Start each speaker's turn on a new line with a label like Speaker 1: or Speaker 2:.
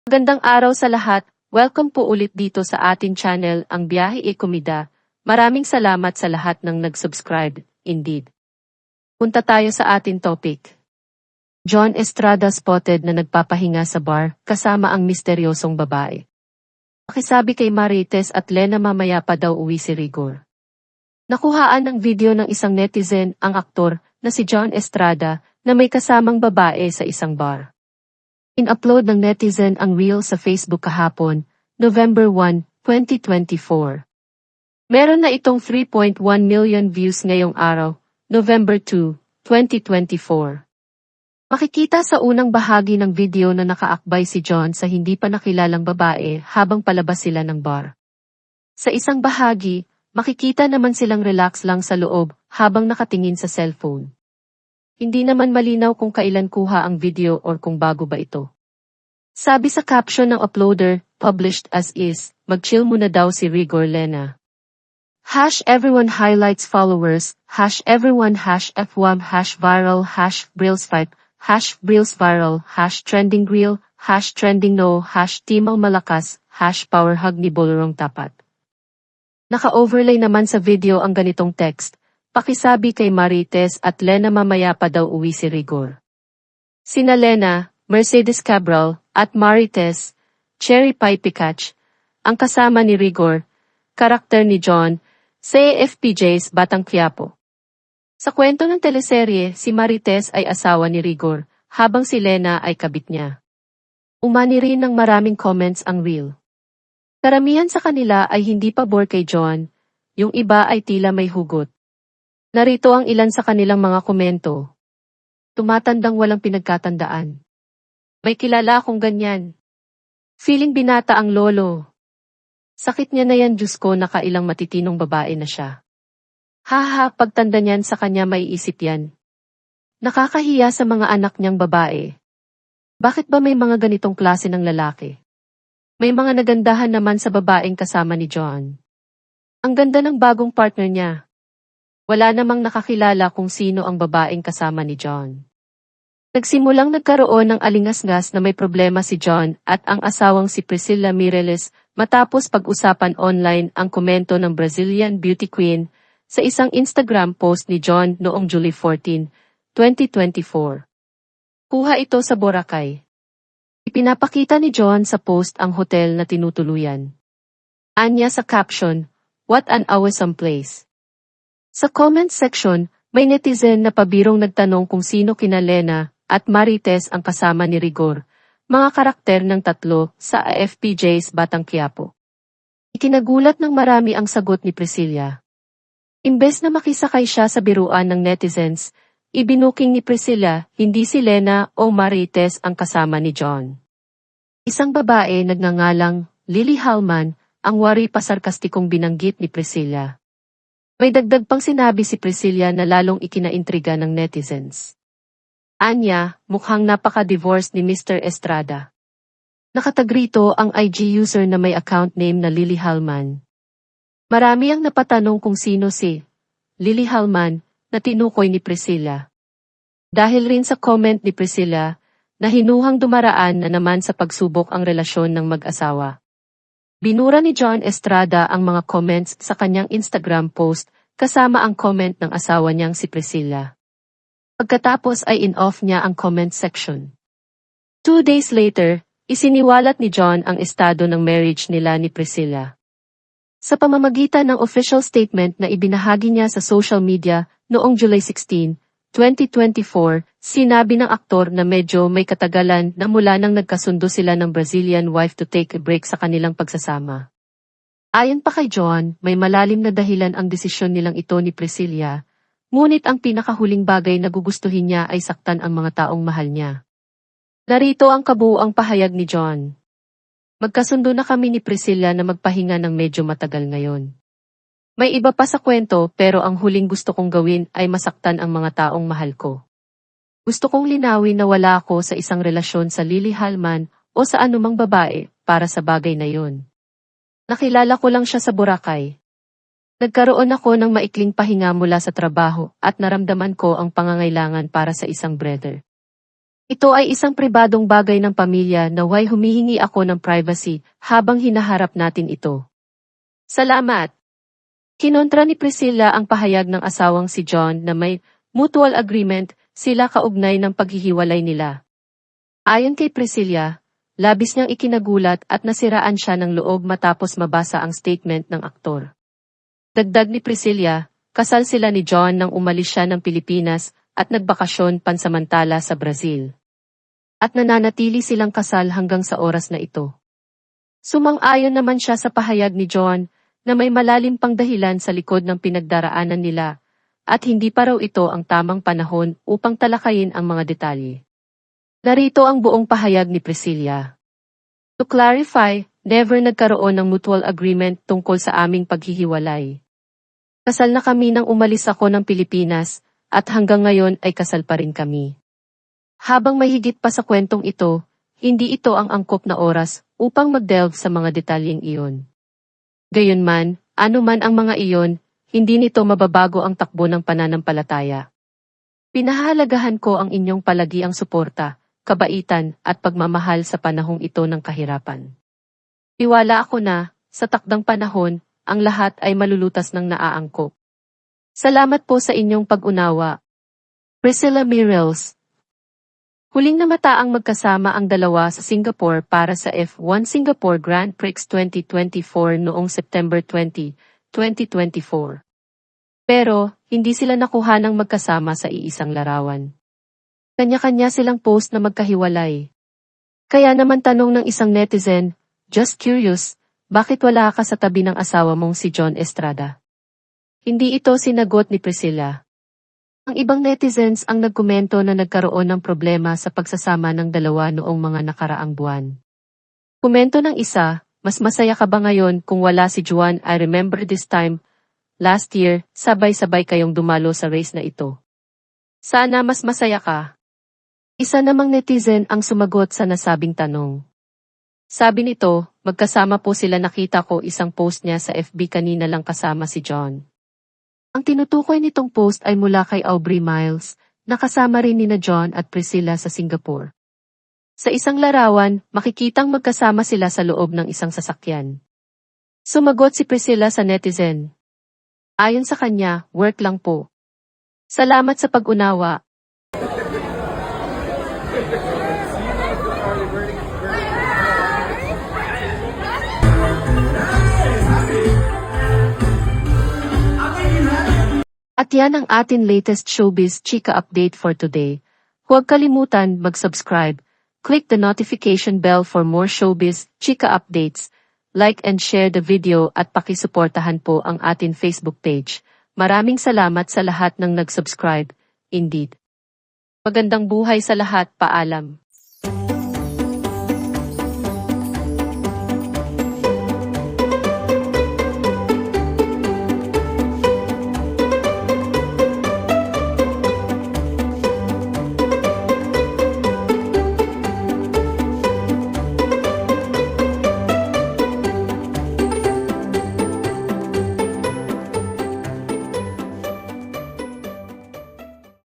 Speaker 1: Magandang araw sa lahat, welcome po ulit dito sa ating channel, Ang Biyahe e Komida. Maraming salamat sa lahat ng nag-subscribe, indeed. Punta tayo sa ating topic. John Estrada spotted na nagpapahinga sa bar, kasama ang misteryosong babae. Pakisabi kay Marites at Lena mamaya pa daw uwi si Rigor. Nakuhaan ng video ng isang netizen ang aktor na si John Estrada na may kasamang babae sa isang bar. In-upload ng netizen ang reel sa Facebook kahapon, November 1, 2024. Meron na itong 3.1 million views ngayong araw, November 2, 2024. Makikita sa unang bahagi ng video na nakaakbay si John sa hindi pa nakilalang babae habang palabas sila ng bar. Sa isang bahagi, makikita naman silang relax lang sa loob habang nakatingin sa cellphone. Hindi naman malinaw kung kailan kuha ang video or kung bago ba ito. Sabi sa caption ng uploader, published as is, mag-chill muna daw si Rigor Lena. #everyone highlights followers, #everyone #f1 #viral #brilsfight, #brilsviral, #trending reel, #trending no, #timaw malakas, #powerhug ni Bolorong tapat. Naka-overlay naman sa video ang ganitong text. Pakisabi kay Marites at Lena mamaya pa daw uwi si Rigor. Sina Lena, Mercedes Cabral, at Marites, Cherry Pie Picach, ang kasama ni Rigor, karakter ni John, sa AFPJ's Batang Quiapo. Sa kwento ng teleserye, si Marites ay asawa ni Rigor, habang si Lena ay kabit niya. Umani rin ng maraming comments ang reel. Karamihan sa kanila ay hindi pabor kay John, yung iba ay tila may hugot. Narito ang ilan sa kanilang mga komento. Tumatandang walang pinagkatandaan. May kilala akong ganyan. Feeling binata ang lolo. Sakit niya na yan, Diyos ko, nakailang matitinong babae na siya. Haha, pagtanda niyan sa kanya maiisip yan. Nakakahiya sa mga anak niyang babae. Bakit ba may mga ganitong klase ng lalaki? May mga nagandahan naman sa babaeng kasama ni John. Ang ganda ng bagong partner niya. Wala namang nakakilala kung sino ang babaeng kasama ni John. Nagsimulang nagkaroon ng alingasngas na may problema si John at ang asawang si Priscilla Mireles matapos pag-usapan online ang komento ng Brazilian beauty queen sa isang Instagram post ni John noong July 14, 2024. Kuha ito sa Boracay. Ipinapakita ni John sa post ang hotel na tinutuluyan. Anya sa caption, "What an awesome place." Sa comment section, may netizen na pabirong nagtanong kung sino kina Lena at Marites ang kasama ni Rigor, mga karakter ng tatlo sa AFPJ's Batang Quiapo. Ikinagulat ng marami ang sagot ni Priscilla. Imbes na makisakay siya sa biruan ng netizens, ibinuking ni Priscilla hindi si Lena o Marites ang kasama ni John. Isang babae nagngangalang Lily Halman ang wari pa sarkastikong binanggit ni Priscilla. May dagdag pang sinabi si Priscilla na lalong ikinaintriga ng netizens. Anya, mukhang napaka-divorced ni Mr. Estrada. Nakatag rito ang IG user na may account name na Lily Halman. Marami ang napatanong kung sino si Lily Halman na tinukoy ni Priscilla. Dahil rin sa comment ni Priscilla, na hinuhang dumaraan na naman sa pagsubok ang relasyon ng mag-asawa. Binura ni John Estrada ang mga comments sa kanyang Instagram post kasama ang comment ng asawa niyang si Priscilla. Pagkatapos ay in-off niya ang comment section. 2 days later, isiniwalat ni John ang estado ng marriage nila ni Priscilla. Sa pamamagitan ng official statement na ibinahagi niya sa social media noong July 16, 2024, sinabi ng aktor na medyo may katagalan na mula nang nagkasundo sila ng Brazilian wife to take a break sa kanilang pagsasama. Ayon pa kay John, may malalim na dahilan ang desisyon nilang ito ni Priscilla, ngunit ang pinakahuling bagay na gugustuhin niya ay saktan ang mga taong mahal niya. Narito ang kabuuang pahayag ni John. Magkasundo na kami ni Priscilla na magpahinga ng medyo matagal ngayon. May iba pa sa kwento pero ang huling gusto kong gawin ay masaktan ang mga taong mahal ko. Gusto kong linawin na wala ako sa isang relasyon sa Lily Halman o sa anumang babae para sa bagay na yun. Nakilala ko lang siya sa Boracay. Nagkaroon ako ng maikling pahinga mula sa trabaho at naramdaman ko ang pangangailangan para sa isang brother. Ito ay isang pribadong bagay ng pamilya na humihingi ako ng privacy habang hinaharap natin ito. Salamat! Kinontra ni Priscilla ang pahayag ng asawang si John na may mutual agreement sila kaugnay ng paghihiwalay nila. Ayon kay Priscilla, labis niyang ikinagulat at nasiraan siya ng loob matapos mabasa ang statement ng aktor. Dagdag ni Priscilla, kasal sila ni John nang umalis siya ng Pilipinas at nagbakasyon pansamantala sa Brazil. At nananatili silang kasal hanggang sa oras na ito. Sumang-ayon naman siya sa pahayag ni John na may malalim pang dahilan sa likod ng pinagdaraanan nila at hindi pa raw ito ang tamang panahon upang talakayin ang mga detalye. Narito ang buong pahayag ni Priscilla. To clarify, never nagkaroon ng mutual agreement tungkol sa aming paghihiwalay. Kasal na kami nang umalis ako ng Pilipinas at hanggang ngayon ay kasal pa rin kami. Habang may higit pa sa kwentong ito, hindi ito ang angkop na oras upang mag-delve sa mga detalyeng iyon. Gayunman, ano man ang mga iyon, hindi nito mababago ang takbo ng pananampalataya. Pinahahalagahan ko ang inyong palagiang suporta, kabaitan at pagmamahal sa panahong ito ng kahirapan. Tiwala ako na, sa takdang panahon, ang lahat ay malulutas ng naaangkop. Salamat po sa inyong pag-unawa. Priscilla Mirels. Huling namataang magkasama ang dalawa sa Singapore para sa F1 Singapore Grand Prix 2024 noong September 20, 2024. Pero, hindi sila nakuha ng magkasama sa iisang larawan. Kanya-kanya silang post na magkahiwalay. Kaya naman tanong ng isang netizen, just curious, bakit wala ka sa tabi ng asawa mong si John Estrada? Hindi ito sinagot ni Priscilla. Ang ibang netizens ang nagkomento na nagkaroon ng problema sa pagsasama ng dalawa noong mga nakaraang buwan. Komento ng isa, mas masaya ka ba ngayon kung wala si Juan? I remember this time, last year, sabay-sabay kayong dumalo sa race na ito. Sana mas masaya ka. Isa namang netizen ang sumagot sa nasabing tanong. Sabi nito, magkasama po sila, nakita ko isang post niya sa FB kanina lang kasama si John. Ang tinutukoy nitong post ay mula kay Aubrey Miles, na kasama rin nina John at Priscilla sa Singapore. Sa isang larawan, makikitang magkasama sila sa loob ng isang sasakyan. Sumagot si Priscilla sa netizen. Ayon sa kanya, work lang po. Salamat sa pag-unawa. At yan ang atin latest showbiz chika update for today. Huwag kalimutan mag-subscribe, click the notification bell for more showbiz chika updates, like and share the video at pakisuportahan po ang atin Facebook page. Maraming salamat sa lahat ng nag-subscribe. Indeed. Magandang buhay sa lahat, paalam.